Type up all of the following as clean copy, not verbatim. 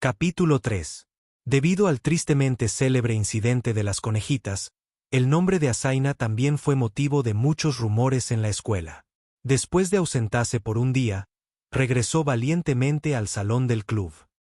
Capítulo 3. Debido al tristemente célebre incidente de las conejitas, el nombre de Asaina también fue motivo de muchos rumores en la escuela. Después de ausentarse por un día, regresó valientemente al salón del club.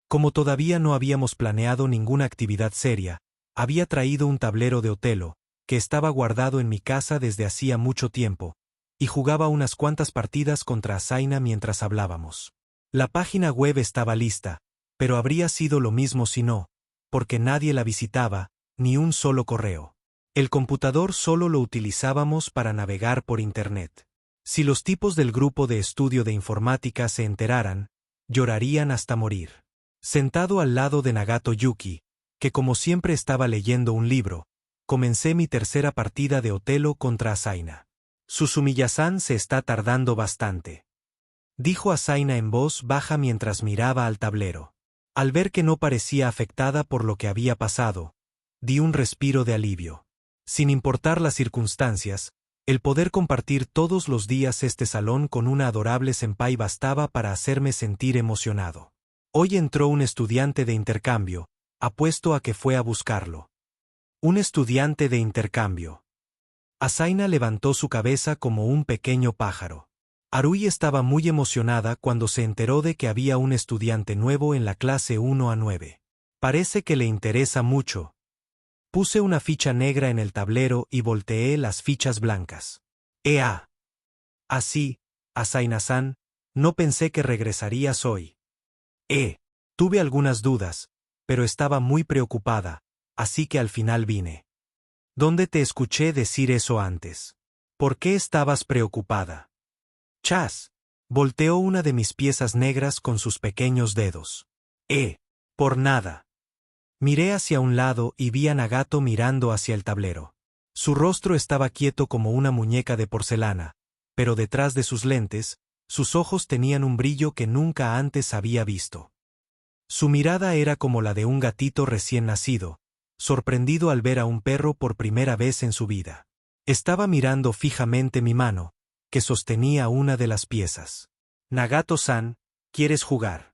Como todavía no habíamos planeado ninguna actividad seria, había traído un tablero de Otelo, que estaba guardado en mi casa desde hacía mucho tiempo, y jugaba unas cuantas partidas contra Asaina mientras hablábamos. La página web estaba lista, pero habría sido lo mismo si no, porque nadie la visitaba, ni un solo correo. El computador solo lo utilizábamos para navegar por Internet. Si los tipos del grupo de estudio de informática se enteraran, llorarían hasta morir. Sentado al lado de Nagato Yuki, que como siempre estaba leyendo un libro, comencé mi tercera partida de Otelo contra Asaina. Suzumiya-san se está tardando bastante, dijo Asaina en voz baja mientras miraba al tablero. Al ver que no parecía afectada por lo que había pasado, di un respiro de alivio. Sin importar las circunstancias, el poder compartir todos los días este salón con una adorable senpai bastaba para hacerme sentir emocionado. Hoy entró un estudiante de intercambio, apuesto a que fue a buscarlo. Un estudiante de intercambio. Asaina levantó su cabeza como un pequeño pájaro. Arui estaba muy emocionada cuando se enteró de que había un estudiante nuevo en la clase 1 a 9. Parece que le interesa mucho. Puse una ficha negra en el tablero y volteé las fichas blancas. ¡Ea! Así, Asaina-san, no pensé que regresarías hoy. Tuve algunas dudas, pero estaba muy preocupada, así que al final vine. ¿Dónde te escuché decir eso antes? ¿Por qué estabas preocupada? Chas. Volteó una de mis piezas negras con sus pequeños dedos. Por nada. Miré hacia un lado y vi a Nagato mirando hacia el tablero. Su rostro estaba quieto como una muñeca de porcelana, pero detrás de sus lentes, sus ojos tenían un brillo que nunca antes había visto. Su mirada era como la de un gatito recién nacido, sorprendido al ver a un perro por primera vez en su vida. Estaba mirando fijamente mi mano, que sostenía una de las piezas. Nagato-san, ¿quieres jugar?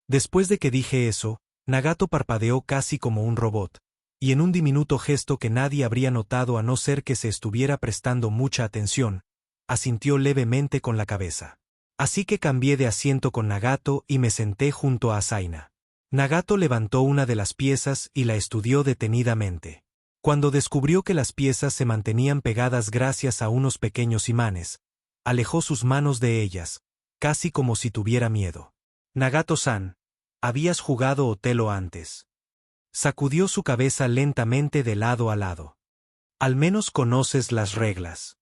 Después de que dije eso, Nagato parpadeó casi como un robot, y en un diminuto gesto que nadie habría notado a no ser que se estuviera prestando mucha atención, asintió levemente con la cabeza. Así que cambié de asiento con Nagato y me senté junto a Asaina. Nagato levantó una de las piezas y la estudió detenidamente. Cuando descubrió que las piezas se mantenían pegadas gracias a unos pequeños imanes, alejó sus manos de ellas, casi como si tuviera miedo. Nagato-san, ¿habías jugado Otelo antes? Sacudió su cabeza lentamente de lado a lado. Al menos conoces las reglas.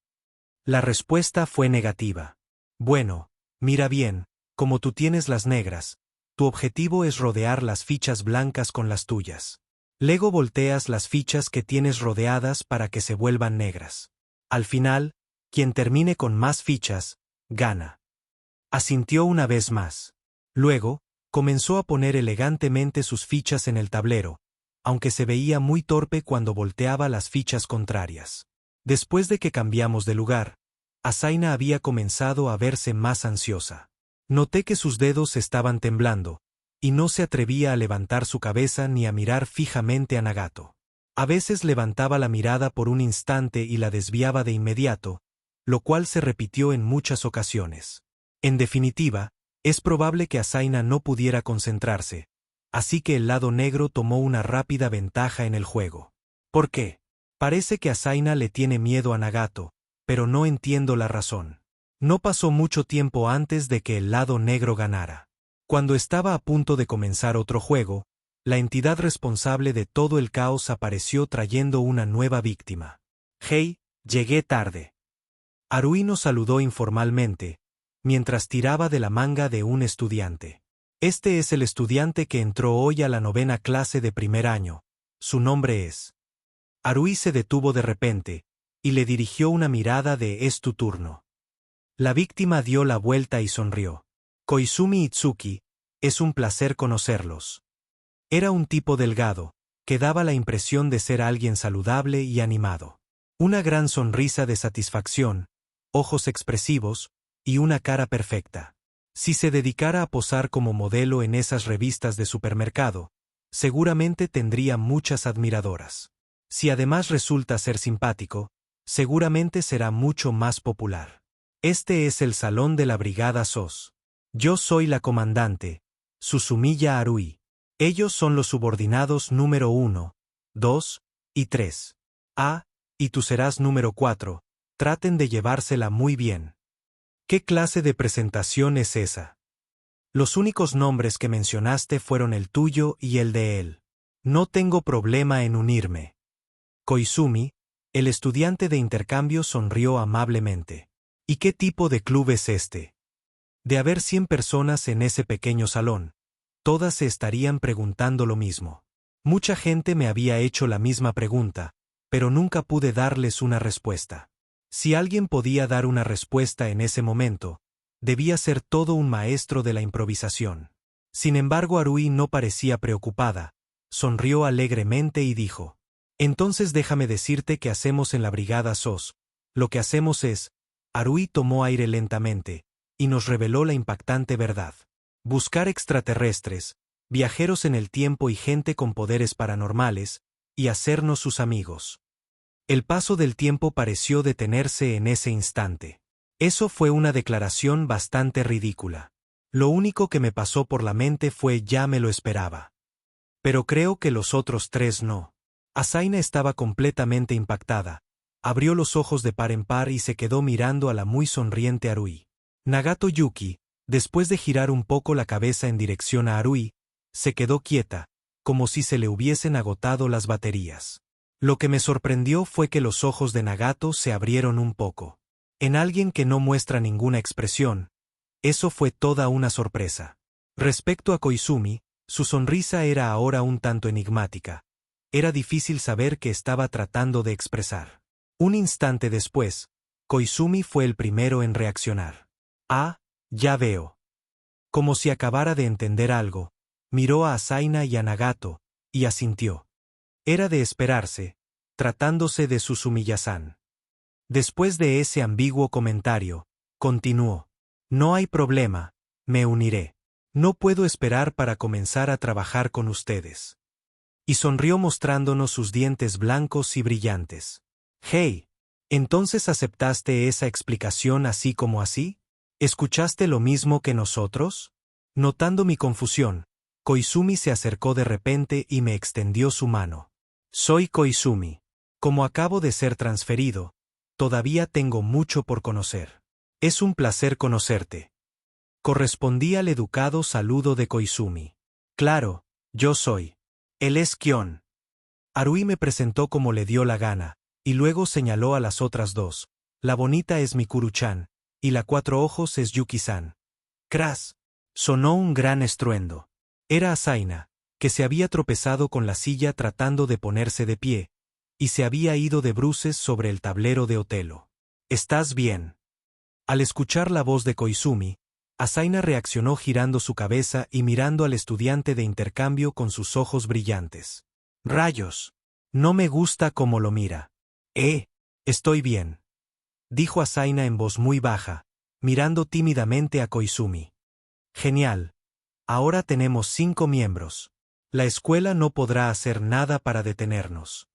La respuesta fue negativa. Bueno, mira bien, como tú tienes las negras, tu objetivo es rodear las fichas blancas con las tuyas. Luego volteas las fichas que tienes rodeadas para que se vuelvan negras. Al final, quien termine con más fichas, gana. Asintió una vez más. Luego, comenzó a poner elegantemente sus fichas en el tablero, aunque se veía muy torpe cuando volteaba las fichas contrarias. Después de que cambiamos de lugar, Asaina había comenzado a verse más ansiosa. Noté que sus dedos estaban temblando, y no se atrevía a levantar su cabeza ni a mirar fijamente a Nagato. A veces levantaba la mirada por un instante y la desviaba de inmediato, lo cual se repitió en muchas ocasiones. En definitiva, es probable que Asaina no pudiera concentrarse, así que el lado negro tomó una rápida ventaja en el juego. ¿Por qué? Parece que Asaina le tiene miedo a Nagato, pero no entiendo la razón. No pasó mucho tiempo antes de que el lado negro ganara. Cuando estaba a punto de comenzar otro juego, la entidad responsable de todo el caos apareció trayendo una nueva víctima. Hey, llegué tarde. Arui nos saludó informalmente, mientras tiraba de la manga de un estudiante. Este es el estudiante que entró hoy a la 9ª clase de primer año. Su nombre es. Arui se detuvo de repente, y le dirigió una mirada de «es tu turno». La víctima dio la vuelta y sonrió. Koizumi Itsuki, es un placer conocerlos. Era un tipo delgado, que daba la impresión de ser alguien saludable y animado. Una gran sonrisa de satisfacción, ojos expresivos, y una cara perfecta. Si se dedicara a posar como modelo en esas revistas de supermercado, seguramente tendría muchas admiradoras. Si además resulta ser simpático, seguramente será mucho más popular. Este es el salón de la Brigada SOS. Yo soy la comandante, Susumiya Harui. Ellos son los subordinados número 1, 2 y 3. Ah, y tú serás número 4. Traten de llevársela muy bien. ¿Qué clase de presentación es esa? Los únicos nombres que mencionaste fueron el tuyo y el de él. No tengo problema en unirme. Koizumi, el estudiante de intercambio, sonrió amablemente. ¿Y qué tipo de club es este? De haber 100 personas en ese pequeño salón, todas se estarían preguntando lo mismo. Mucha gente me había hecho la misma pregunta, pero nunca pude darles una respuesta. Si alguien podía dar una respuesta en ese momento, debía ser todo un maestro de la improvisación. Sin embargo, Harui no parecía preocupada, sonrió alegremente y dijo: entonces déjame decirte qué hacemos en la Brigada SOS. Lo que hacemos es... Harui tomó aire lentamente, y nos reveló la impactante verdad. Buscar extraterrestres, viajeros en el tiempo y gente con poderes paranormales, y hacernos sus amigos. El paso del tiempo pareció detenerse en ese instante. Eso fue una declaración bastante ridícula. Lo único que me pasó por la mente fue: ya me lo esperaba. Pero creo que los otros tres no. Asaina estaba completamente impactada. Abrió los ojos de par en par y se quedó mirando a la muy sonriente Harui. Nagato Yuki, después de girar un poco la cabeza en dirección a Harui, se quedó quieta, como si se le hubiesen agotado las baterías. Lo que me sorprendió fue que los ojos de Nagato se abrieron un poco. En alguien que no muestra ninguna expresión, eso fue toda una sorpresa. Respecto a Koizumi, su sonrisa era ahora un tanto enigmática. Era difícil saber qué estaba tratando de expresar. Un instante después, Koizumi fue el primero en reaccionar. Ah, ya veo. Como si acabara de entender algo, miró a Asaina y a Nagato, y asintió. Era de esperarse, tratándose de Susumiya-san. Después de ese ambiguo comentario, continuó: no hay problema, me uniré. No puedo esperar para comenzar a trabajar con ustedes. Y sonrió mostrándonos sus dientes blancos y brillantes. Hey, ¿entonces aceptaste esa explicación así como así? ¿Escuchaste lo mismo que nosotros? Notando mi confusión, Koizumi se acercó de repente y me extendió su mano. Soy Koizumi. Como acabo de ser transferido, todavía tengo mucho por conocer. Es un placer conocerte. Correspondí al educado saludo de Koizumi. Claro, yo soy. Él es Kion. Harui me presentó como le dio la gana, y luego señaló a las otras dos. La bonita es Mikuru-chan, y la cuatro ojos es Yuki-san. Cras. Sonó un gran estruendo. Era Asaina, que se había tropezado con la silla tratando de ponerse de pie, y se había ido de bruces sobre el tablero de Otelo. ¿Estás bien? Al escuchar la voz de Koizumi, Asaina reaccionó girando su cabeza y mirando al estudiante de intercambio con sus ojos brillantes. Rayos. No me gusta cómo lo mira. Estoy bien, dijo Asaina en voz muy baja, mirando tímidamente a Koizumi. Genial. Ahora tenemos 5 miembros. La escuela no podrá hacer nada para detenernos.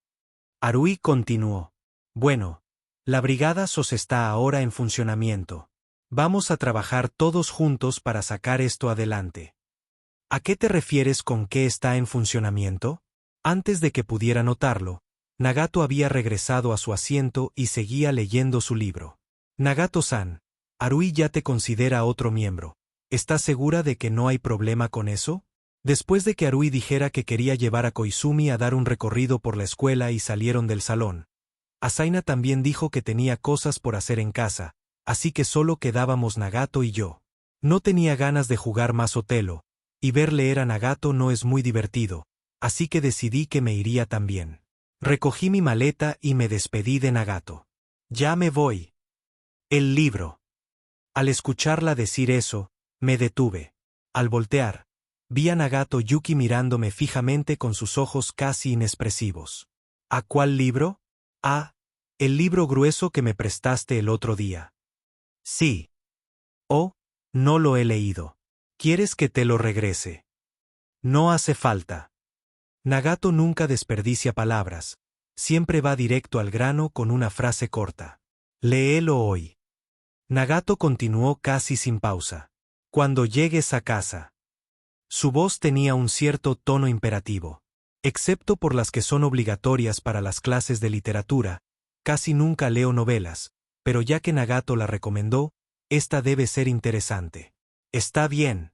Harui continuó. Bueno, la Brigada SOS está ahora en funcionamiento. Vamos a trabajar todos juntos para sacar esto adelante. ¿A qué te refieres con que está en funcionamiento? Antes de que pudiera notarlo, Nagato había regresado a su asiento y seguía leyendo su libro. Nagato-san, Harui ya te considera otro miembro. ¿Estás segura de que no hay problema con eso? Después de que Harui dijera que quería llevar a Koizumi a dar un recorrido por la escuela y salieron del salón, Asaina también dijo que tenía cosas por hacer en casa, así que solo quedábamos Nagato y yo. No tenía ganas de jugar más Otelo, y ver leer a Nagato no es muy divertido, así que decidí que me iría también. Recogí mi maleta y me despedí de Nagato. Ya me voy. El libro. Al escucharla decir eso, me detuve. Al voltear, vi a Nagato Yuki mirándome fijamente con sus ojos casi inexpresivos. ¿A cuál libro? Ah, el libro grueso que me prestaste el otro día. Sí. Oh, No lo he leído. ¿Quieres que te lo regrese? No hace falta. Nagato nunca desperdicia palabras. Siempre va directo al grano con una frase corta. Léelo hoy. Nagato continuó casi sin pausa. Cuando llegues a casa. Su voz tenía un cierto tono imperativo. Excepto por las que son obligatorias para las clases de literatura, casi nunca leo novelas, pero ya que Nagato la recomendó, esta debe ser interesante. Está bien.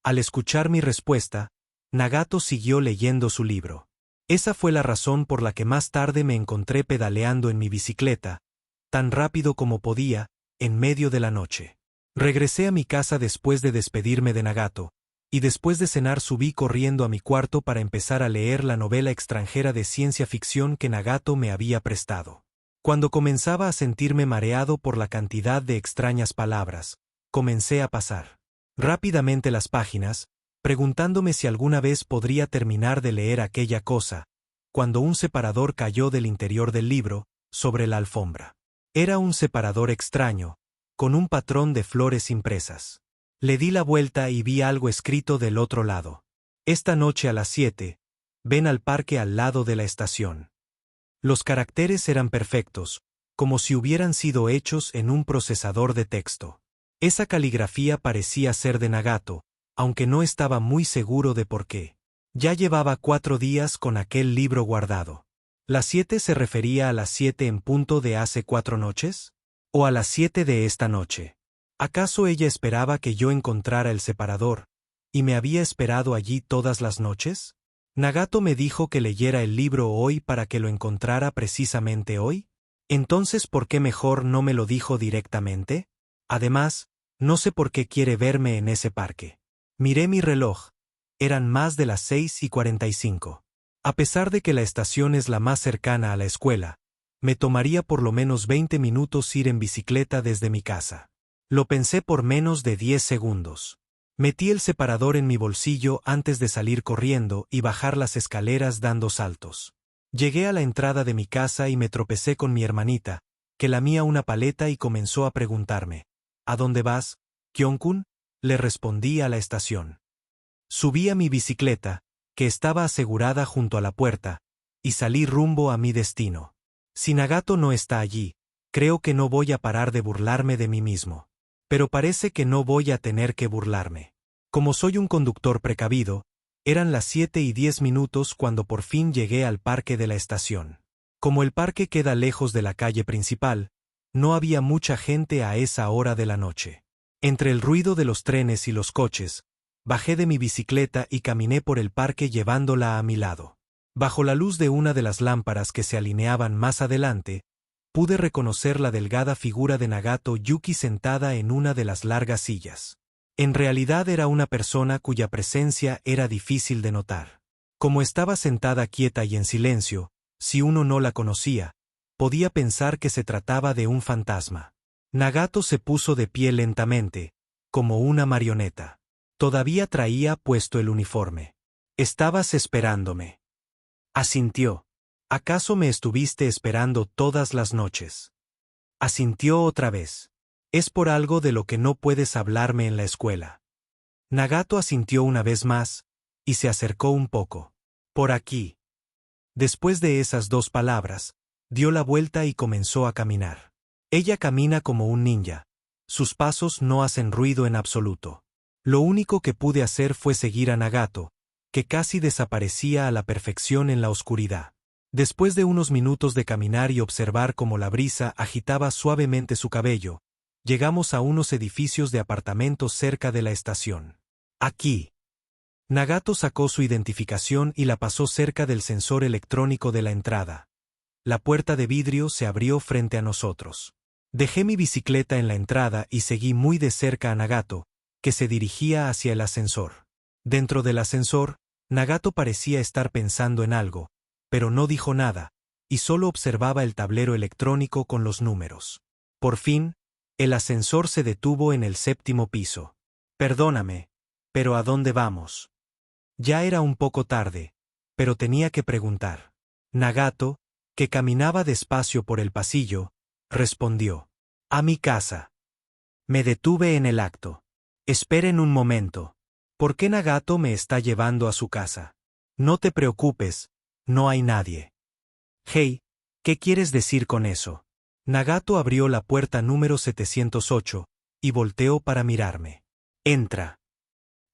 Al escuchar mi respuesta, Nagato siguió leyendo su libro. Esa fue la razón por la que más tarde me encontré pedaleando en mi bicicleta, tan rápido como podía, en medio de la noche. Regresé a mi casa después de despedirme de Nagato, y después de cenar subí corriendo a mi cuarto para empezar a leer la novela extranjera de ciencia ficción que Nagato me había prestado. Cuando comenzaba a sentirme mareado por la cantidad de extrañas palabras, comencé a pasar rápidamente las páginas, preguntándome si alguna vez podría terminar de leer aquella cosa, cuando un separador cayó del interior del libro, sobre la alfombra. Era un separador extraño, con un patrón de flores impresas. Le di la vuelta y vi algo escrito del otro lado. Esta noche a las 7, ven al parque al lado de la estación. Los caracteres eran perfectos, como si hubieran sido hechos en un procesador de texto. Esa caligrafía parecía ser de Nagato, aunque no estaba muy seguro de por qué. Ya llevaba 4 días con aquel libro guardado. ¿Las 7 se refería a las 7 en punto de hace 4 noches? ¿O a las 7 de esta noche? ¿Acaso ella esperaba que yo encontrara el separador, y me había esperado allí todas las noches? ¿Nagato me dijo que leyera el libro hoy para que lo encontrara precisamente hoy? Entonces, ¿por qué mejor no me lo dijo directamente? Además, no sé por qué quiere verme en ese parque. Miré mi reloj. Eran más de las 6:45. A pesar de que la estación es la más cercana a la escuela, me tomaría por lo menos 20 minutos ir en bicicleta desde mi casa. Lo pensé por menos de 10 segundos. Metí el separador en mi bolsillo antes de salir corriendo y bajar las escaleras dando saltos. Llegué a la entrada de mi casa y me tropecé con mi hermanita, que lamía una paleta y comenzó a preguntarme: ¿A dónde vas, Kyonkun? Le respondí: a la estación. Subí a mi bicicleta, que estaba asegurada junto a la puerta, y salí rumbo a mi destino. Si Nagato no está allí, creo que no voy a parar de burlarme de mí mismo. Pero parece que no voy a tener que burlarme. Como soy un conductor precavido, eran las 7:10 cuando por fin llegué al parque de la estación. Como el parque queda lejos de la calle principal, no había mucha gente a esa hora de la noche. Entre el ruido de los trenes y los coches, bajé de mi bicicleta y caminé por el parque llevándola a mi lado. Bajo la luz de una de las lámparas que se alineaban más adelante, pude reconocer la delgada figura de Nagato Yuki sentada en una de las largas sillas. En realidad era una persona cuya presencia era difícil de notar. Como estaba sentada quieta y en silencio, si uno no la conocía, podía pensar que se trataba de un fantasma. Nagato se puso de pie lentamente, como una marioneta. Todavía traía puesto el uniforme. «¿Estabas esperándome?», asintió. «¿Acaso me estuviste esperando todas las noches?». Asintió otra vez. «Es por algo de lo que no puedes hablarme en la escuela». Nagato asintió una vez más, y se acercó un poco. «Por aquí». Después de esas 2 palabras, dio la vuelta y comenzó a caminar. Ella camina como un ninja. Sus pasos no hacen ruido en absoluto. Lo único que pude hacer fue seguir a Nagato, que casi desaparecía a la perfección en la oscuridad. Después de unos minutos de caminar y observar cómo la brisa agitaba suavemente su cabello, llegamos a unos edificios de apartamentos cerca de la estación. «Aquí». Nagato sacó su identificación y la pasó cerca del sensor electrónico de la entrada. La puerta de vidrio se abrió frente a nosotros. Dejé mi bicicleta en la entrada y seguí muy de cerca a Nagato, que se dirigía hacia el ascensor. Dentro del ascensor, Nagato parecía estar pensando en algo, pero no dijo nada, y solo observaba el tablero electrónico con los números. Por fin, el ascensor se detuvo en el 7º piso. «Perdóname, pero ¿a dónde vamos?». Ya era un poco tarde, pero tenía que preguntar. Nagato, que caminaba despacio por el pasillo, respondió: «A mi casa». Me detuve en el acto. Esperen un momento. ¿Por qué Nagato me está llevando a su casa? No te preocupes, no hay nadie. Hey, ¿qué quieres decir con eso? Nagato abrió la puerta número 708 y volteó para mirarme. Entra.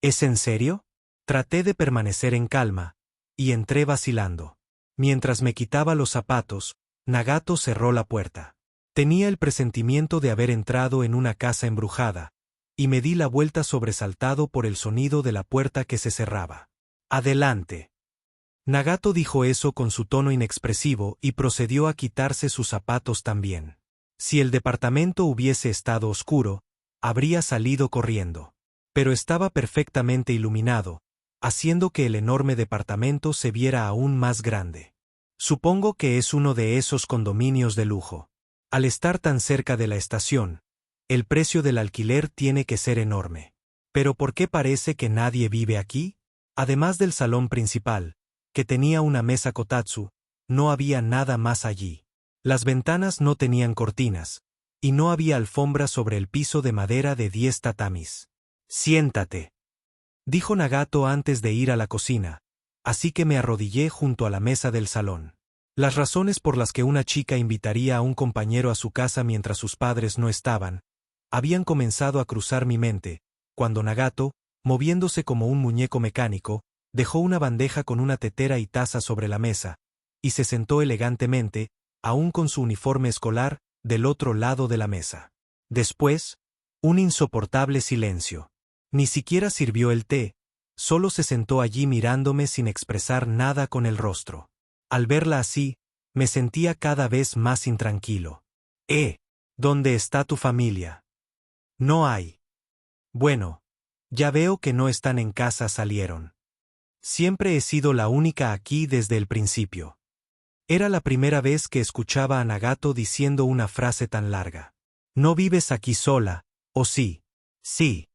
¿Es en serio? Traté de permanecer en calma, y entré vacilando. Mientras me quitaba los zapatos, Nagato cerró la puerta. Tenía el presentimiento de haber entrado en una casa embrujada, y me di la vuelta sobresaltado por el sonido de la puerta que se cerraba. Adelante. Nagato dijo eso con su tono inexpresivo y procedió a quitarse sus zapatos también. Si el departamento hubiese estado oscuro, habría salido corriendo. Pero estaba perfectamente iluminado, haciendo que el enorme departamento se viera aún más grande. Supongo que es uno de esos condominios de lujo. Al estar tan cerca de la estación, el precio del alquiler tiene que ser enorme. ¿Pero por qué parece que nadie vive aquí? Además del salón principal, que tenía una mesa kotatsu, no había nada más allí. Las ventanas no tenían cortinas, y no había alfombra sobre el piso de madera de 10 tatamis. Siéntate, dijo Nagato antes de ir a la cocina, así que me arrodillé junto a la mesa del salón. Las razones por las que una chica invitaría a un compañero a su casa mientras sus padres no estaban, habían comenzado a cruzar mi mente, cuando Nagato, moviéndose como un muñeco mecánico, dejó una bandeja con una tetera y taza sobre la mesa, y se sentó elegantemente, aún con su uniforme escolar, del otro lado de la mesa. Después, un insoportable silencio. Ni siquiera sirvió el té, solo se sentó allí mirándome sin expresar nada con el rostro. Al verla así, me sentía cada vez más intranquilo. ¿Dónde está tu familia? No hay. Bueno, ya veo que no están en casa, salieron. Siempre he sido la única aquí desde el principio. Era la primera vez que escuchaba a Nagato diciendo una frase tan larga. ¿No vives aquí sola, o sí? Sí.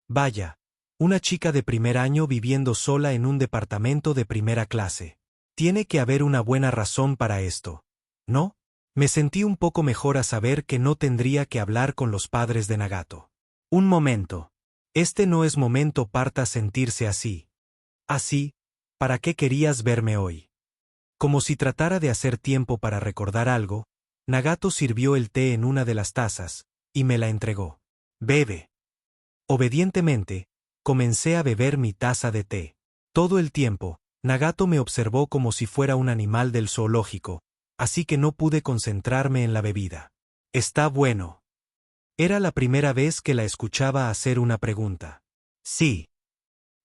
Vaya, una chica de primer año viviendo sola en un departamento de primera clase. Tiene que haber una buena razón para esto, ¿no? Me sentí un poco mejor a saber que no tendría que hablar con los padres de Nagato. Un momento. Este no es momento para sentirse así. Así, ¿para qué querías verme hoy? Como si tratara de hacer tiempo para recordar algo, Nagato sirvió el té en una de las tazas, y me la entregó. Bebe. Obedientemente, comencé a beber mi taza de té. Todo el tiempo, Nagato me observó como si fuera un animal del zoológico, así que no pude concentrarme en la bebida. ¿Está bueno? Era la primera vez que la escuchaba hacer una pregunta. Sí.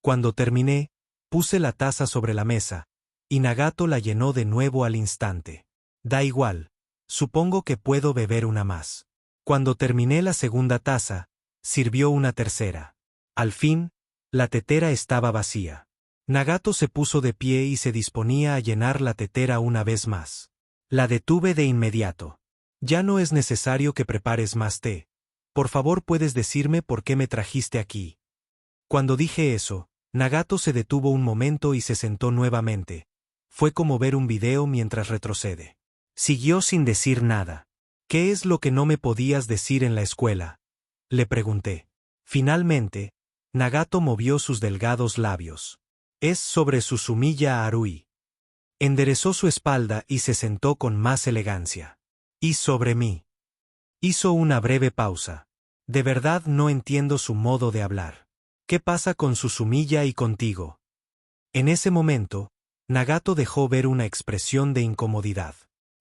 Cuando terminé, puse la taza sobre la mesa, y Nagato la llenó de nuevo al instante. Da igual, supongo que puedo beber una más. Cuando terminé la segunda taza, sirvió una tercera. Al fin, la tetera estaba vacía. Nagato se puso de pie y se disponía a llenar la tetera una vez más. La detuve de inmediato. Ya no es necesario que prepares más té. Por favor, ¿puedes decirme por qué me trajiste aquí? Cuando dije eso, Nagato se detuvo un momento y se sentó nuevamente. Fue como ver un video mientras retrocede. Siguió sin decir nada. ¿Qué es lo que no me podías decir en la escuela? Le pregunté. Finalmente, Nagato movió sus delgados labios. Es sobre Suzumiya Harui. Enderezó su espalda y se sentó con más elegancia. ¿Y sobre mí? Hizo una breve pausa. De verdad no entiendo su modo de hablar. ¿Qué pasa con Suzumiya y contigo? En ese momento, Nagato dejó ver una expresión de incomodidad.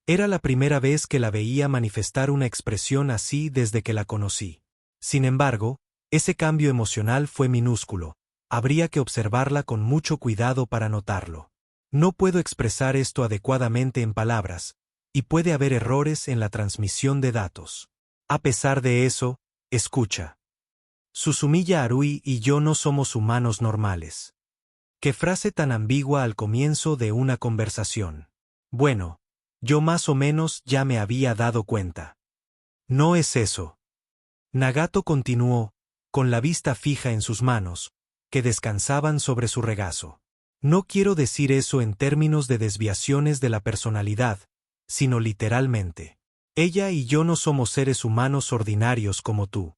Era la primera vez que la veía manifestar una expresión así desde que la conocí. Sin embargo, ese cambio emocional fue minúsculo. Habría que observarla con mucho cuidado para notarlo. No puedo expresar esto adecuadamente en palabras, y puede haber errores en la transmisión de datos. A pesar de eso, escucha. Suzumiya Harui y yo no somos humanos normales. Qué frase tan ambigua al comienzo de una conversación. Bueno, yo más o menos ya me había dado cuenta. No es eso. Nagato continuó, con la vista fija en sus manos, que descansaban sobre su regazo. No quiero decir eso en términos de desviaciones de la personalidad, sino literalmente. Ella y yo no somos seres humanos ordinarios como tú.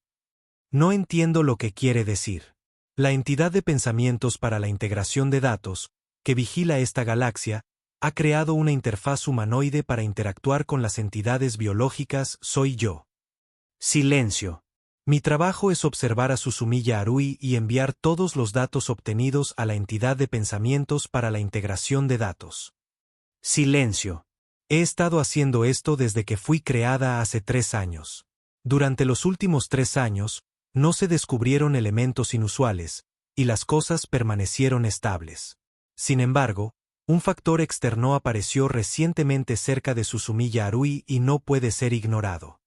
No entiendo lo que quiere decir. La entidad de pensamientos para la integración de datos, que vigila esta galaxia, ha creado una interfaz humanoide para interactuar con las entidades biológicas. Soy yo. Silencio. Mi trabajo es observar a Susumiya Arui y enviar todos los datos obtenidos a la entidad de pensamientos para la integración de datos. Silencio. He estado haciendo esto desde que fui creada hace 3 años. Durante los últimos 3 años, no se descubrieron elementos inusuales, y las cosas permanecieron estables. Sin embargo, un factor externo apareció recientemente cerca de Susumiya Arui y no puede ser ignorado.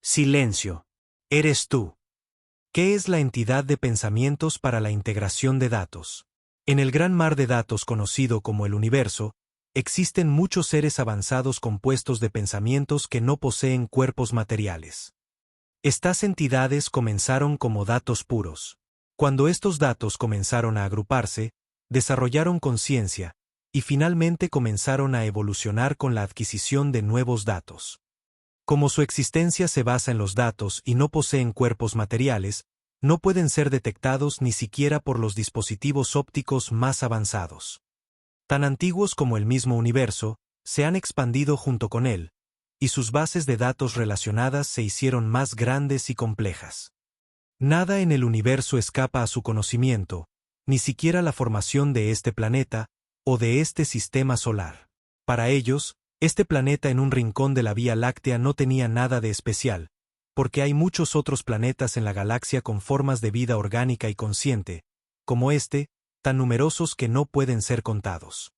Silencio. Eres tú. ¿Qué es la entidad de pensamientos para la integración de datos? En el gran mar de datos conocido como el universo, existen muchos seres avanzados compuestos de pensamientos que no poseen cuerpos materiales. Estas entidades comenzaron como datos puros. Cuando estos datos comenzaron a agruparse, desarrollaron conciencia, y finalmente comenzaron a evolucionar con la adquisición de nuevos datos. Como su existencia se basa en los datos y no poseen cuerpos materiales, no pueden ser detectados ni siquiera por los dispositivos ópticos más avanzados. Tan antiguos como el mismo universo, se han expandido junto con él, y sus bases de datos relacionadas se hicieron más grandes y complejas. Nada en el universo escapa a su conocimiento, ni siquiera la formación de este planeta o de este sistema solar. Para ellos, este planeta en un rincón de la Vía Láctea no tenía nada de especial, porque hay muchos otros planetas en la galaxia con formas de vida orgánica y consciente, como este, tan numerosos que no pueden ser contados.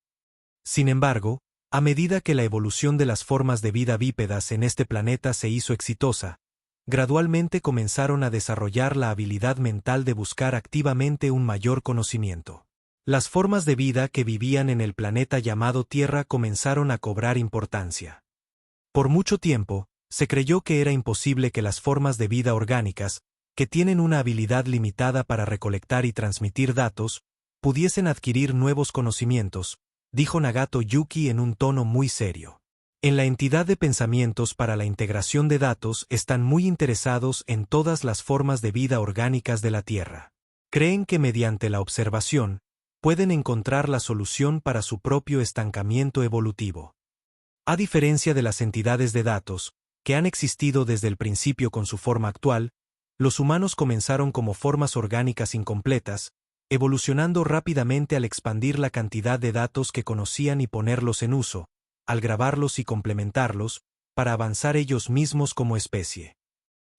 Sin embargo, a medida que la evolución de las formas de vida bípedas en este planeta se hizo exitosa, gradualmente comenzaron a desarrollar la habilidad mental de buscar activamente un mayor conocimiento. Las formas de vida que vivían en el planeta llamado Tierra comenzaron a cobrar importancia. Por mucho tiempo, se creyó que era imposible que las formas de vida orgánicas, que tienen una habilidad limitada para recolectar y transmitir datos, pudiesen adquirir nuevos conocimientos, dijo Nagato Yuki en un tono muy serio. En la entidad de pensamientos para la integración de datos están muy interesados en todas las formas de vida orgánicas de la Tierra. Creen que mediante la observación, pueden encontrar la solución para su propio estancamiento evolutivo. A diferencia de las entidades de datos, que han existido desde el principio con su forma actual, los humanos comenzaron como formas orgánicas incompletas, evolucionando rápidamente al expandir la cantidad de datos que conocían y ponerlos en uso, al grabarlos y complementarlos, para avanzar ellos mismos como especie.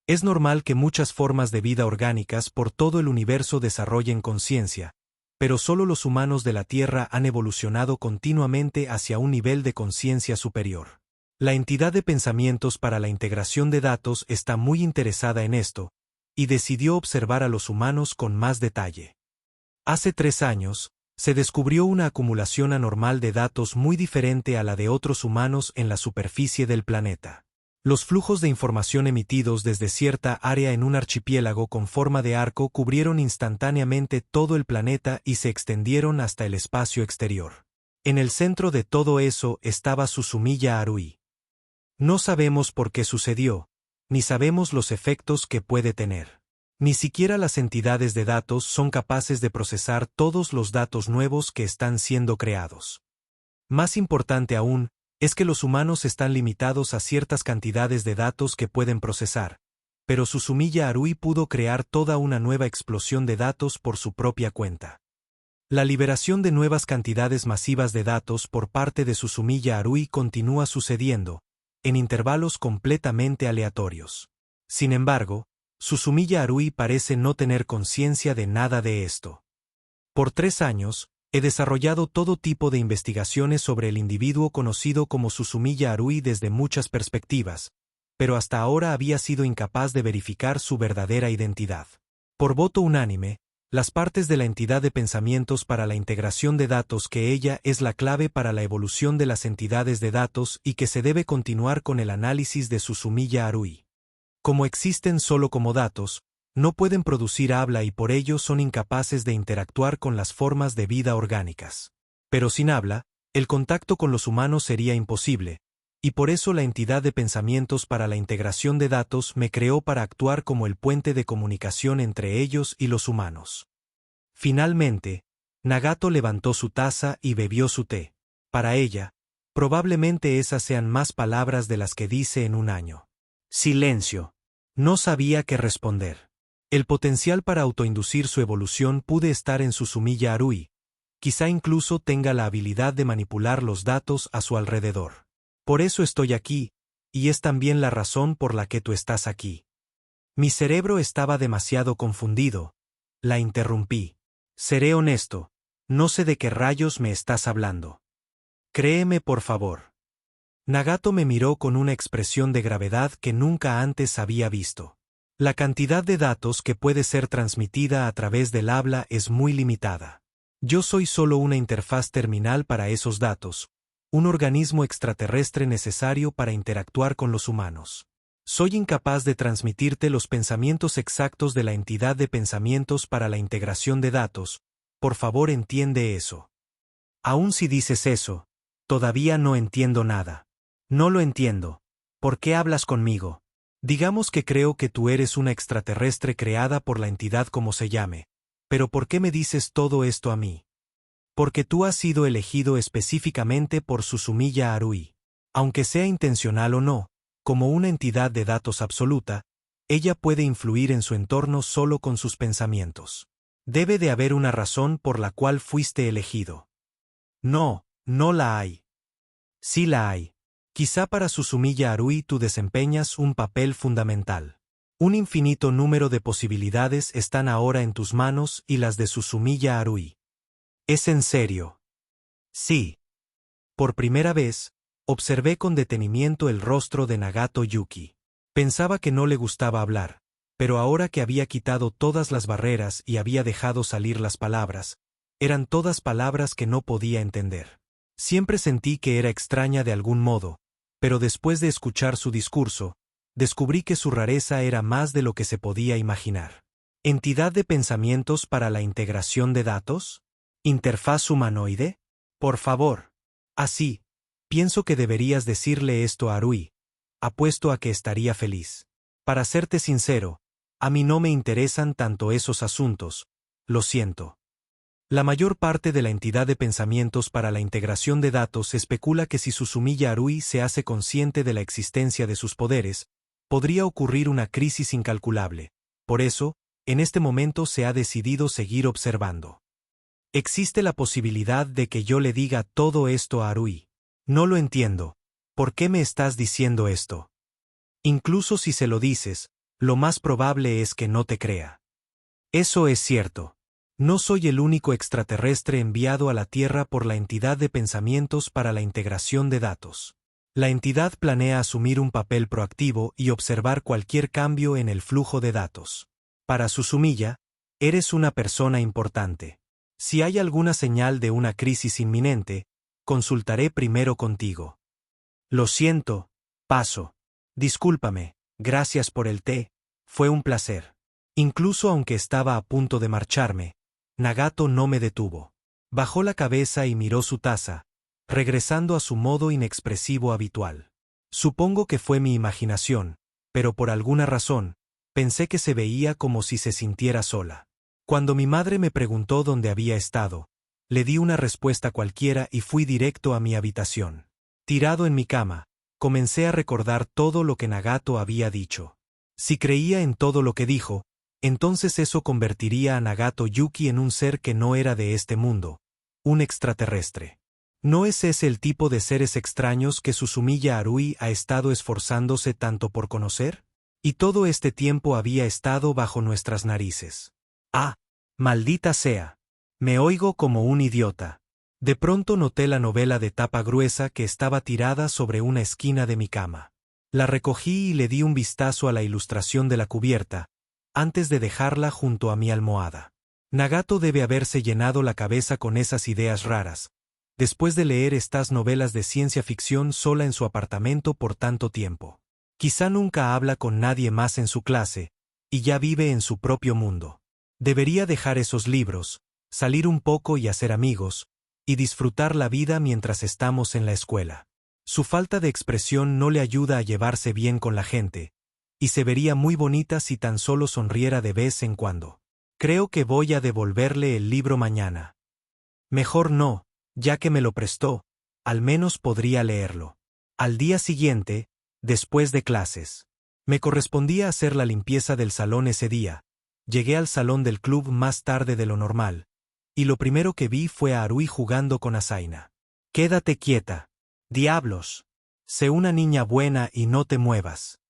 Es normal que muchas formas de vida orgánicas por todo el universo desarrollen conciencia, pero solo los humanos de la Tierra han evolucionado continuamente hacia un nivel de conciencia superior. La entidad de pensamientos para la integración de datos está muy interesada en esto, y decidió observar a los humanos con más detalle. Hace 3 años, se descubrió una acumulación anormal de datos muy diferente a la de otros humanos en la superficie del planeta. Los flujos de información emitidos desde cierta área en un archipiélago con forma de arco cubrieron instantáneamente todo el planeta y se extendieron hasta el espacio exterior. En el centro de todo eso estaba Susumiya Arui. No sabemos por qué sucedió, ni sabemos los efectos que puede tener. Ni siquiera las entidades de datos son capaces de procesar todos los datos nuevos que están siendo creados. Más importante aún, es que los humanos están limitados a ciertas cantidades de datos que pueden procesar, pero Susumiya Arui pudo crear toda una nueva explosión de datos por su propia cuenta. La liberación de nuevas cantidades masivas de datos por parte de Susumiya Arui continúa sucediendo, en intervalos completamente aleatorios. Sin embargo, Susumiya Arui parece no tener conciencia de nada de esto. Por 3 años, he desarrollado todo tipo de investigaciones sobre el individuo conocido como Susumiya Arui desde muchas perspectivas, pero hasta ahora había sido incapaz de verificar su verdadera identidad. Por voto unánime, las partes de la entidad de pensamientos para la integración de datos que ella es la clave para la evolución de las entidades de datos y que se debe continuar con el análisis de Susumiya Arui. Como existen solo como datos, no pueden producir habla y por ello son incapaces de interactuar con las formas de vida orgánicas. Pero sin habla, el contacto con los humanos sería imposible, Y por eso la entidad de pensamientos para la integración de datos me creó para actuar como el puente de comunicación entre ellos y los humanos. Finalmente, Nagato levantó su taza y bebió su té. Para ella, probablemente esas sean más palabras de las que dice en un año. Silencio. No sabía qué responder. El potencial para autoinducir su evolución puede estar en su Sumiya Arui. Quizá incluso tenga la habilidad de manipular los datos a su alrededor. Por eso estoy aquí, y es también la razón por la que tú estás aquí. Mi cerebro estaba demasiado confundido. La interrumpí. Seré honesto. No sé de qué rayos me estás hablando. Créeme por favor. Nagato me miró con una expresión de gravedad que nunca antes había visto. La cantidad de datos que puede ser transmitida a través del habla es muy limitada. Yo soy solo una interfaz terminal para esos datos, un organismo extraterrestre necesario para interactuar con los humanos. Soy incapaz de transmitirte los pensamientos exactos de la entidad de pensamientos para la integración de datos. Por favor, entiende eso. Aun si dices eso, todavía no entiendo nada. No lo entiendo. ¿Por qué hablas conmigo? Digamos que creo que tú eres una extraterrestre creada por la entidad como se llame. Pero ¿por qué me dices todo esto a mí? Porque tú has sido elegido específicamente por Susumiya Arui. Aunque sea intencional o no, como una entidad de datos absoluta, ella puede influir en su entorno solo con sus pensamientos. Debe de haber una razón por la cual fuiste elegido. No, no la hay. Sí la hay. Quizá para Susumiya Arui tú desempeñas un papel fundamental. Un infinito número de posibilidades están ahora en tus manos y las de Susumiya Arui. ¿Es en serio? Sí. Por primera vez, observé con detenimiento el rostro de Nagato Yuki. Pensaba que no le gustaba hablar, pero ahora que había quitado todas las barreras y había dejado salir las palabras, eran todas palabras que no podía entender. Siempre sentí que era extraña de algún modo, pero después de escuchar su discurso, descubrí que su rareza era más de lo que se podía imaginar. ¿Entidad de pensamientos para la integración de datos? ¿Interfaz humanoide? Por favor. Así, pienso que deberías decirle esto a Arui. Apuesto a que estaría feliz. Para serte sincero, a mí no me interesan tanto esos asuntos, lo siento. La mayor parte de la entidad de pensamientos para la integración de datos especula que si Susumiya Arui se hace consciente de la existencia de sus poderes, podría ocurrir una crisis incalculable. Por eso, en este momento se ha decidido seguir observando. Existe la posibilidad de que yo le diga todo esto a Arui. No lo entiendo. ¿Por qué me estás diciendo esto? Incluso si se lo dices, lo más probable es que no te crea. Eso es cierto. No soy el único extraterrestre enviado a la Tierra por la entidad de pensamientos para la integración de datos. La entidad planea asumir un papel proactivo y observar cualquier cambio en el flujo de datos. Para Susumiya, eres una persona importante. Si hay alguna señal de una crisis inminente, consultaré primero contigo. Lo siento, paso. Discúlpame, gracias por el té, fue un placer. Incluso aunque estaba a punto de marcharme, Nagato no me detuvo. Bajó la cabeza y miró su taza, regresando a su modo inexpresivo habitual. Supongo que fue mi imaginación, pero por alguna razón, pensé que se veía como si se sintiera sola. Cuando mi madre me preguntó dónde había estado, le di una respuesta cualquiera y fui directo a mi habitación. Tirado en mi cama, comencé a recordar todo lo que Nagato había dicho. Si creía en todo lo que dijo, entonces eso convertiría a Nagato Yuki en un ser que no era de este mundo, un extraterrestre. ¿No es ese el tipo de seres extraños que Susumiya Arui ha estado esforzándose tanto por conocer? Y todo este tiempo había estado bajo nuestras narices. ¡Ah! ¡Maldita sea! Me oigo como un idiota. De pronto noté la novela de tapa gruesa que estaba tirada sobre una esquina de mi cama. La recogí y le di un vistazo a la ilustración de la cubierta, antes de dejarla junto a mi almohada. Nagato debe haberse llenado la cabeza con esas ideas raras, después de leer estas novelas de ciencia ficción sola en su apartamento por tanto tiempo. Quizá nunca habla con nadie más en su clase, y ya vive en su propio mundo. Debería dejar esos libros, salir un poco y hacer amigos, y disfrutar la vida mientras estamos en la escuela. Su falta de expresión no le ayuda a llevarse bien con la gente, y se vería muy bonita si tan solo sonriera de vez en cuando. Creo que voy a devolverle el libro mañana. Mejor no, ya que me lo prestó, al menos podría leerlo. Al día siguiente, después de clases, me correspondía hacer la limpieza del salón ese día. Llegué al salón del club más tarde de lo normal, y lo primero que vi fue a Haruhi jugando con Asaina. Quédate quieta. Diablos. Sé una niña buena y no te muevas.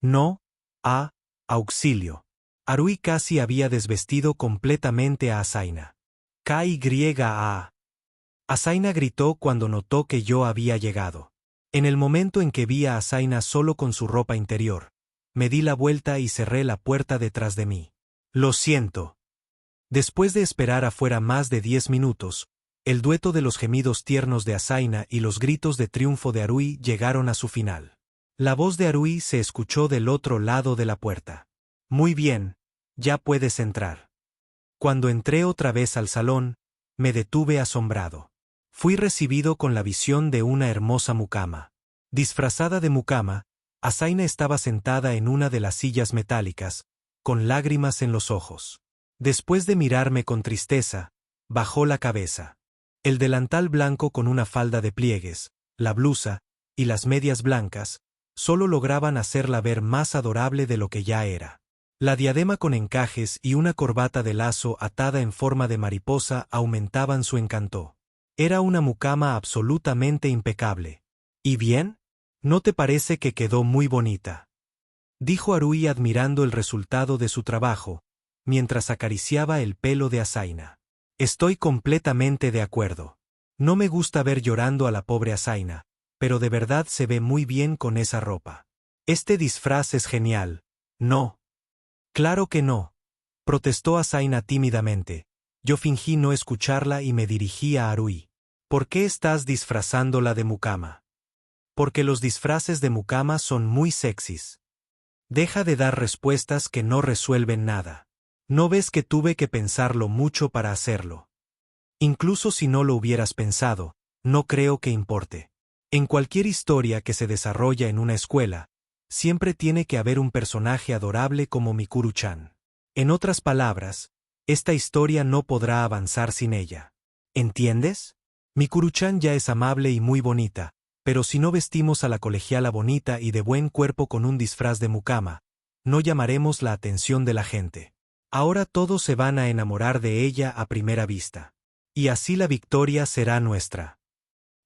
No. Auxilio. Haruhi casi había desvestido completamente a Asaina. KYA. Asaina gritó cuando notó que yo había llegado. En el momento en que vi a Asaina solo con su ropa interior, me di la vuelta y cerré la puerta detrás de mí. Lo siento. Después de esperar afuera más de 10 minutos, el dueto de los gemidos tiernos de Asaina y los gritos de triunfo de Haruhi llegaron a su final. La voz de Haruhi se escuchó del otro lado de la puerta. Muy bien, ya puedes entrar. Cuando entré otra vez al salón, me detuve asombrado. Fui recibido con la visión de una hermosa mucama. Disfrazada de mucama, Asaina estaba sentada en una de las sillas metálicas, con lágrimas en los ojos. Después de mirarme con tristeza, bajó la cabeza. El delantal blanco con una falda de pliegues, la blusa y las medias blancas, solo lograban hacerla ver más adorable de lo que ya era. La diadema con encajes y una corbata de lazo atada en forma de mariposa aumentaban su encanto. Era una mucama absolutamente impecable. ¿Y bien? ¿No te parece que quedó muy bonita?, dijo Haruhi admirando el resultado de su trabajo, mientras acariciaba el pelo de Asaina. Estoy completamente de acuerdo. No me gusta ver llorando a la pobre Asaina, pero de verdad se ve muy bien con esa ropa. Este disfraz es genial, ¿no? Claro que no, protestó Asaina tímidamente. Yo fingí no escucharla y me dirigí a Haruhi. ¿Por qué estás disfrazándola de mucama? Porque los disfraces de mucama son muy sexys. Deja de dar respuestas que no resuelven nada. ¿No ves que tuve que pensarlo mucho para hacerlo? Incluso si no lo hubieras pensado, no creo que importe. En cualquier historia que se desarrolla en una escuela, siempre tiene que haber un personaje adorable como Mikuru-chan. En otras palabras, esta historia no podrá avanzar sin ella. ¿Entiendes? Mikuru-chan ya es amable y muy bonita, pero si no vestimos a la colegiala bonita y de buen cuerpo con un disfraz de mucama, no llamaremos la atención de la gente. Ahora todos se van a enamorar de ella a primera vista. Y así la victoria será nuestra.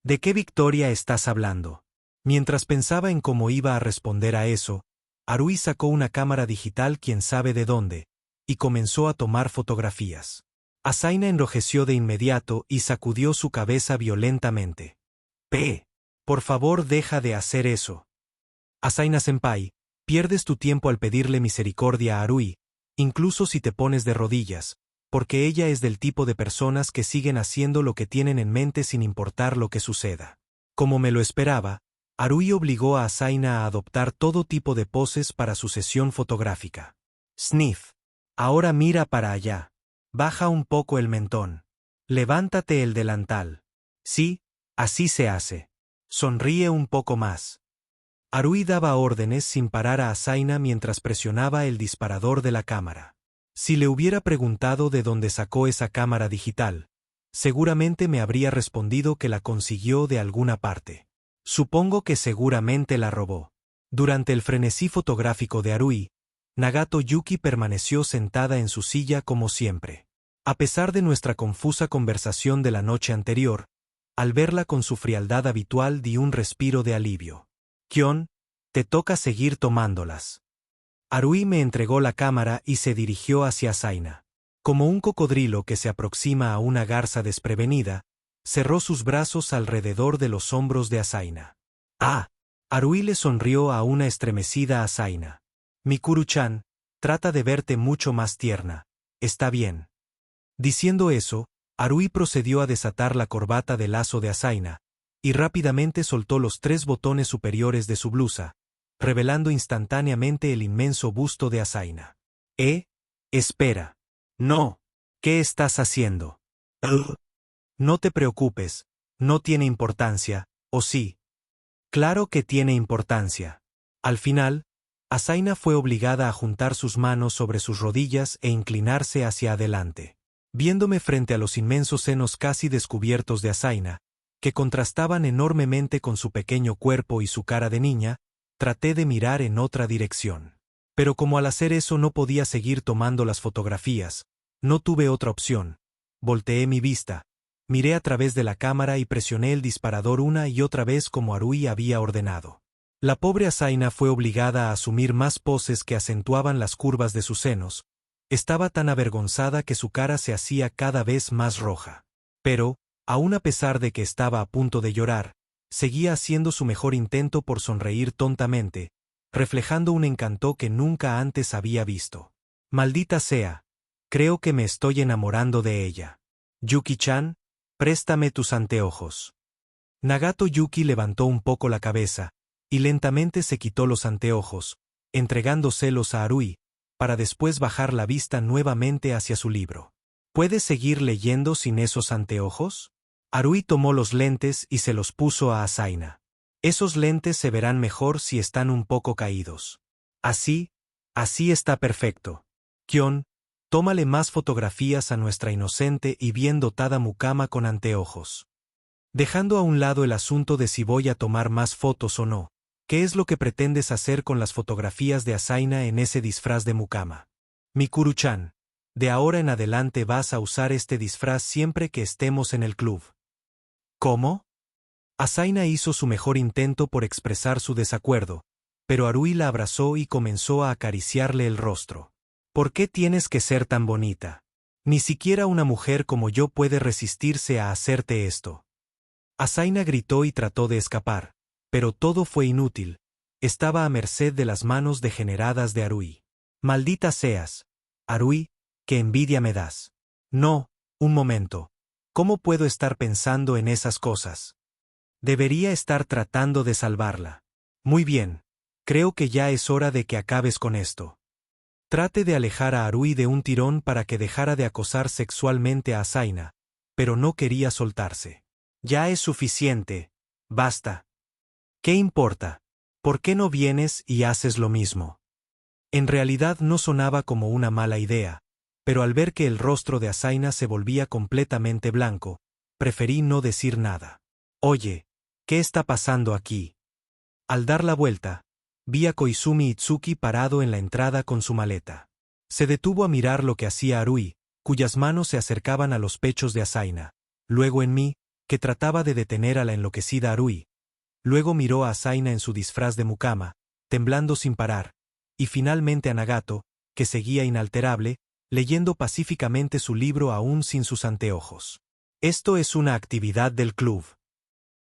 ¿De qué victoria estás hablando? Mientras pensaba en cómo iba a responder a eso, Haruhi sacó una cámara digital quién sabe de dónde, y comenzó a tomar fotografías. Asaina enrojeció de inmediato y sacudió su cabeza violentamente. Por favor deja de hacer eso. Asaina-senpai, pierdes tu tiempo al pedirle misericordia a Haruhi, incluso si te pones de rodillas, porque ella es del tipo de personas que siguen haciendo lo que tienen en mente sin importar lo que suceda. Como me lo esperaba, Haruhi obligó a Asaina a adoptar todo tipo de poses para su sesión fotográfica. Sniff. Ahora mira para allá. Baja un poco el mentón. Levántate el delantal. Sí, así se hace. Sonríe un poco más. Haruhi daba órdenes sin parar a Asaina mientras presionaba el disparador de la cámara. Si le hubiera preguntado de dónde sacó esa cámara digital, seguramente me habría respondido que la consiguió de alguna parte. Supongo que seguramente la robó. Durante el frenesí fotográfico de Haruhi, Nagato Yuki permaneció sentada en su silla como siempre. A pesar de nuestra confusa conversación de la noche anterior, al verla con su frialdad habitual di un respiro de alivio. Kion, te toca seguir tomándolas. Haruhi me entregó la cámara y se dirigió hacia Asaina. Como un cocodrilo que se aproxima a una garza desprevenida, cerró sus brazos alrededor de los hombros de Asaina. Haruhi le sonrió a una estremecida Asaina. Mikuru-chan, trata de verte mucho más tierna, está bien. Diciendo eso, Haruhi procedió a desatar la corbata de lazo de Asaina, y rápidamente soltó los 3 botones superiores de su blusa, revelando instantáneamente el inmenso busto de Asaina. Espera. No. ¿Qué estás haciendo? No te preocupes, no tiene importancia, ¿O sí? Claro que tiene importancia. Al final, Asaina fue obligada a juntar sus manos sobre sus rodillas e inclinarse hacia adelante. Viéndome frente a los inmensos senos casi descubiertos de Asaina, que contrastaban enormemente con su pequeño cuerpo y su cara de niña, traté de mirar en otra dirección. Pero como al hacer eso no podía seguir tomando las fotografías, no tuve otra opción. Volteé mi vista, miré a través de la cámara y presioné el disparador una y otra vez como Arui había ordenado. La pobre Asaina fue obligada a asumir más poses que acentuaban las curvas de sus senos. Estaba tan avergonzada que su cara se hacía cada vez más roja. Pero, aun a pesar de que estaba a punto de llorar, seguía haciendo su mejor intento por sonreír tontamente, reflejando un encanto que nunca antes había visto. Maldita sea, creo que me estoy enamorando de ella. Yuki-chan, préstame tus anteojos. Nagato Yuki levantó un poco la cabeza, y lentamente se quitó los anteojos, entregándoselos a Arui, para después bajar la vista nuevamente hacia su libro. ¿Puedes seguir leyendo sin esos anteojos? Arui tomó los lentes y se los puso a Asaina. Esos lentes se verán mejor si están un poco caídos. Así está perfecto. Kion, tómale más fotografías a nuestra inocente y bien dotada mucama con anteojos. Dejando a un lado el asunto de si voy a tomar más fotos o no, ¿qué es lo que pretendes hacer con las fotografías de Asaina en ese disfraz de mucama? Mikuru-chan, de ahora en adelante vas a usar este disfraz siempre que estemos en el club. ¿Cómo? Asaina hizo su mejor intento por expresar su desacuerdo, pero Arui la abrazó y comenzó a acariciarle el rostro. ¿Por qué tienes que ser tan bonita? Ni siquiera una mujer como yo puede resistirse a hacerte esto. Asaina gritó y trató de escapar, pero todo fue inútil. Estaba a merced de las manos degeneradas de Arui. Maldita seas, Arui, qué envidia me das. No, un momento. ¿Cómo puedo estar pensando en esas cosas? Debería estar tratando de salvarla. Muy bien, creo que ya es hora de que acabes con esto. Trate de alejar a Arui de un tirón para que dejara de acosar sexualmente a Asaina, pero no quería soltarse. Ya es suficiente, basta. ¿Qué importa? ¿Por qué no vienes y haces lo mismo? En realidad no sonaba como una mala idea, pero al ver que el rostro de Asaina se volvía completamente blanco, preferí no decir nada. Oye, ¿qué está pasando aquí? Al dar la vuelta, vi a Koizumi Itsuki parado en la entrada con su maleta. Se detuvo a mirar lo que hacía Arui, cuyas manos se acercaban a los pechos de Asaina, luego en mí, que trataba de detener a la enloquecida Arui. Luego miró a Asaina en su disfraz de mucama, temblando sin parar, y finalmente a Nagato, que seguía inalterable, leyendo pacíficamente su libro aún sin sus anteojos. Esto es una actividad del club.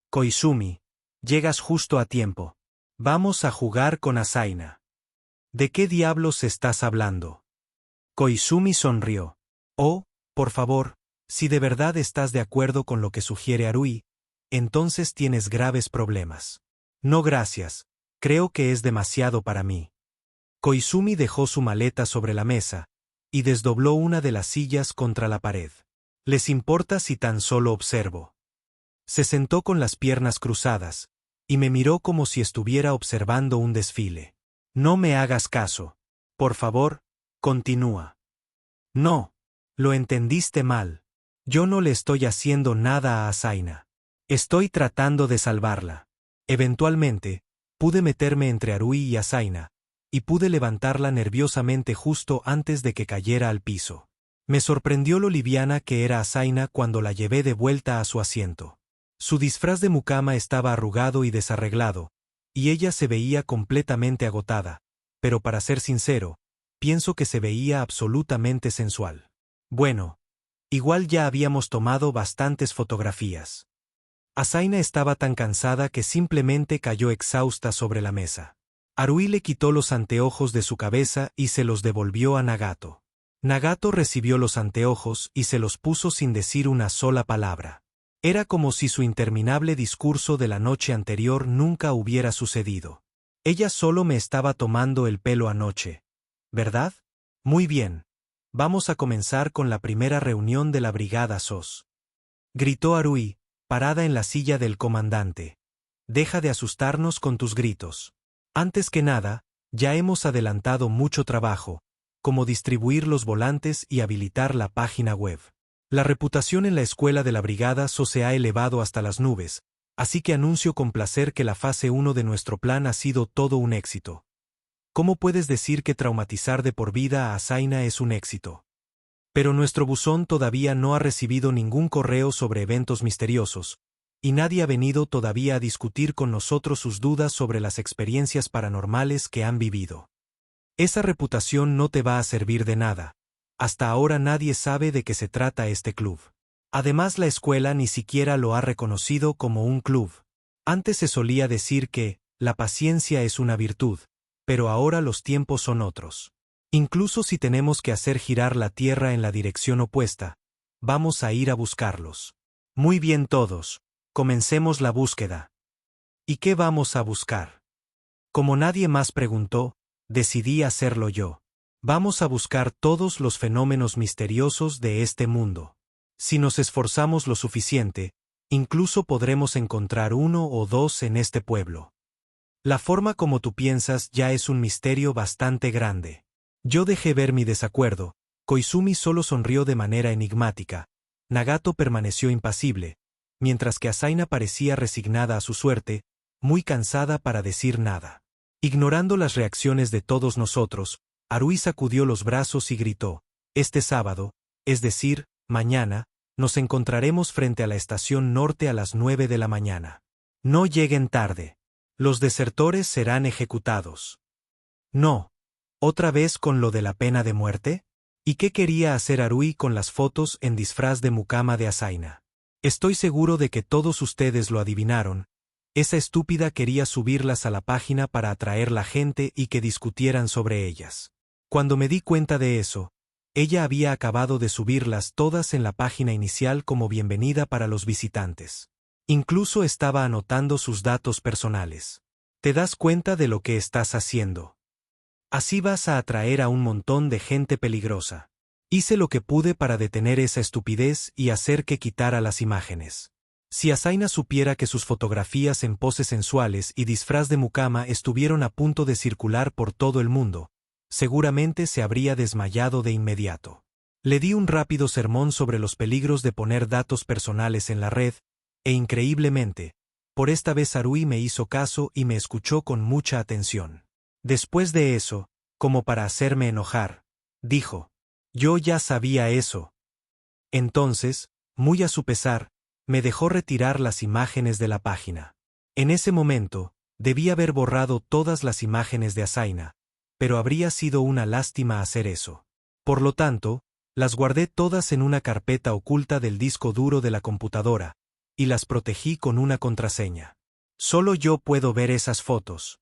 Koizumi, llegas justo a tiempo. Vamos a jugar con Asaina. ¿De qué diablos estás hablando? Koizumi sonrió. Oh, por favor, si de verdad estás de acuerdo con lo que sugiere Arui, entonces tienes graves problemas. No gracias, creo que es demasiado para mí. Koizumi dejó su maleta sobre la mesa, y desdobló una de las sillas contra la pared. ¿Les importa si tan solo observo? Se sentó con las piernas cruzadas, y me miró como si estuviera observando un desfile. No me hagas caso. Por favor, continúa. No, lo entendiste mal. Yo no le estoy haciendo nada a Asaina. Estoy tratando de salvarla. Eventualmente, pude meterme entre Arui y Asaina, y pude levantarla nerviosamente justo antes de que cayera al piso. Me sorprendió lo liviana que era Asaina cuando la llevé de vuelta a su asiento. Su disfraz de mucama estaba arrugado y desarreglado, y ella se veía completamente agotada, pero para ser sincero, pienso que se veía absolutamente sensual. Bueno, igual ya habíamos tomado bastantes fotografías. Asaina estaba tan cansada que simplemente cayó exhausta sobre la mesa. Arui le quitó los anteojos de su cabeza y se los devolvió a Nagato. Nagato recibió los anteojos y se los puso sin decir una sola palabra. Era como si su interminable discurso de la noche anterior nunca hubiera sucedido. Ella solo me estaba tomando el pelo anoche, ¿verdad? Muy bien. Vamos a comenzar con la primera reunión de la Brigada SOS. Gritó Arui, parada en la silla del comandante. deja de asustarnos con tus gritos. Antes que nada, ya hemos adelantado mucho trabajo, como distribuir los volantes y habilitar la página web. La reputación en la escuela de la brigada se ha elevado hasta las nubes, así que anuncio con placer que la fase 1 de nuestro plan ha sido todo un éxito. ¿Cómo puedes decir que traumatizar de por vida a Asaina es un éxito? Pero nuestro buzón todavía no ha recibido ningún correo sobre eventos misteriosos, y nadie ha venido todavía a discutir con nosotros sus dudas sobre las experiencias paranormales que han vivido. Esa reputación no te va a servir de nada. Hasta ahora nadie sabe de qué se trata este club. Además, la escuela ni siquiera lo ha reconocido como un club. Antes se solía decir que la paciencia es una virtud, pero ahora los tiempos son otros. Incluso si tenemos que hacer girar la Tierra en la dirección opuesta, vamos a ir a buscarlos. Muy bien todos, comencemos la búsqueda. ¿Y qué vamos a buscar? Como nadie más preguntó, decidí hacerlo yo. Vamos a buscar todos los fenómenos misteriosos de este mundo. Si nos esforzamos lo suficiente, incluso podremos encontrar uno o dos en este pueblo. La forma como tú piensas ya es un misterio bastante grande. Yo dejé ver mi desacuerdo, Koizumi solo sonrió de manera enigmática, Nagato permaneció impasible, mientras que Asaina parecía resignada a su suerte, muy cansada para decir nada. Ignorando las reacciones de todos nosotros, Arui sacudió los brazos y gritó, este sábado, es decir, mañana, nos encontraremos frente a la estación norte a las 9 de la mañana. No lleguen tarde. Los desertores serán ejecutados. No. ¿Otra vez con lo de la pena de muerte? ¿Y qué quería hacer Arui con las fotos en disfraz de mucama de Asaina? Estoy seguro de que todos ustedes lo adivinaron. Esa estúpida quería subirlas a la página para atraer la gente y que discutieran sobre ellas. Cuando me di cuenta de eso, ella había acabado de subirlas todas en la página inicial como bienvenida para los visitantes. Incluso estaba anotando sus datos personales. ¿Te das cuenta de lo que estás haciendo? Así vas a atraer a un montón de gente peligrosa. Hice lo que pude para detener esa estupidez y hacer que quitara las imágenes. Si Asaina supiera que sus fotografías en poses sensuales y disfraz de mucama estuvieron a punto de circular por todo el mundo, seguramente se habría desmayado de inmediato. Le di un rápido sermón sobre los peligros de poner datos personales en la red, e increíblemente, por esta vez Arui me hizo caso y me escuchó con mucha atención. Después de eso, como para hacerme enojar, dijo, yo ya sabía eso. Entonces, muy a su pesar, me dejó retirar las imágenes de la página. En ese momento, debí haber borrado todas las imágenes de Asaina, pero habría sido una lástima hacer eso. Por lo tanto, las guardé todas en una carpeta oculta del disco duro de la computadora, y las protegí con una contraseña. Solo yo puedo ver esas fotos.